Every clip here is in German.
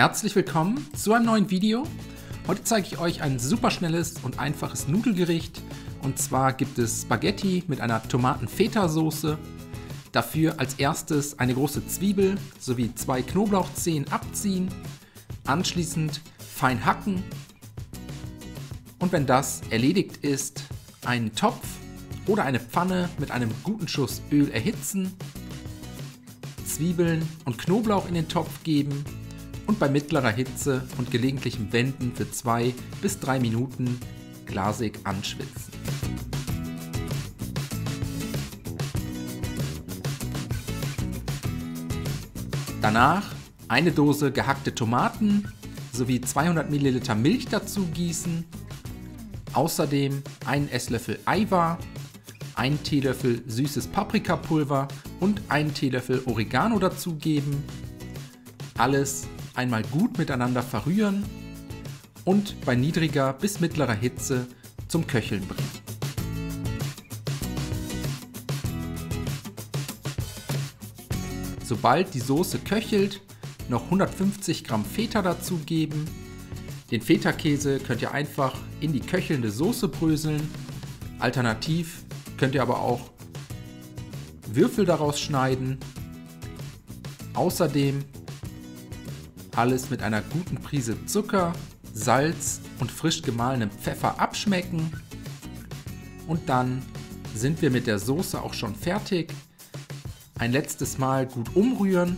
Herzlich willkommen zu einem neuen Video. Heute zeige ich euch ein super schnelles und einfaches Nudelgericht. Und zwar gibt es Spaghetti mit einer Tomaten-Feta-Soße. Dafür als erstes eine große Zwiebel sowie 2 Knoblauchzehen abziehen. Anschließend fein hacken. Und wenn das erledigt ist, einen Topf oder eine Pfanne mit einem guten Schuss Öl erhitzen. Zwiebeln und Knoblauch in den Topf geben. Und bei mittlerer Hitze und gelegentlichem Wenden für 2 bis 3 Minuten glasig anschwitzen. Danach eine Dose gehackte Tomaten sowie 200 ml Milch dazu gießen. Außerdem einen Esslöffel Eiweiß, einen Teelöffel süßes Paprikapulver und einen Teelöffel Oregano dazugeben. Alles einmal gut miteinander verrühren und bei niedriger bis mittlerer Hitze zum Köcheln bringen. Sobald die Soße köchelt, noch 150 Gramm Feta dazugeben. Den Feta-Käse könnt ihr einfach in die köchelnde Soße bröseln. Alternativ könnt ihr aber auch Würfel daraus schneiden. Außerdem alles mit einer guten Prise Zucker, Salz und frisch gemahlenem Pfeffer abschmecken. Und dann sind wir mit der Soße auch schon fertig. Ein letztes Mal gut umrühren.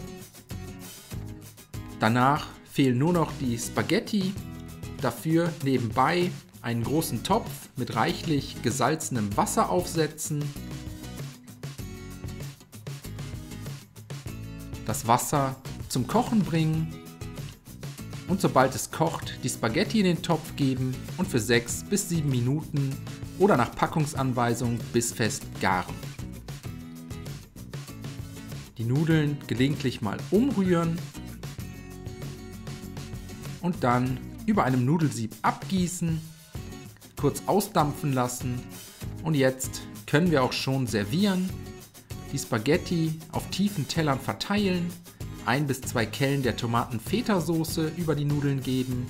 Danach fehlen nur noch die Spaghetti. Dafür nebenbei einen großen Topf mit reichlich gesalzenem Wasser aufsetzen. Das Wasser zum Kochen bringen. Und sobald es kocht, die Spaghetti in den Topf geben und für 6 bis 7 Minuten oder nach Packungsanweisung bissfest garen. Die Nudeln gelegentlich mal umrühren und dann über einem Nudelsieb abgießen, kurz ausdampfen lassen und jetzt können wir auch schon servieren. Die Spaghetti auf tiefen Tellern verteilen. 1 bis 2 Kellen der Tomaten-Feta-Soße über die Nudeln geben,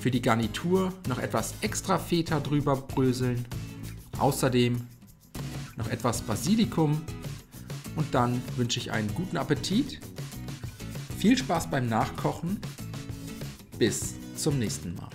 für die Garnitur noch etwas extra Feta drüber bröseln, außerdem noch etwas Basilikum und dann wünsche ich einen guten Appetit, viel Spaß beim Nachkochen, bis zum nächsten Mal.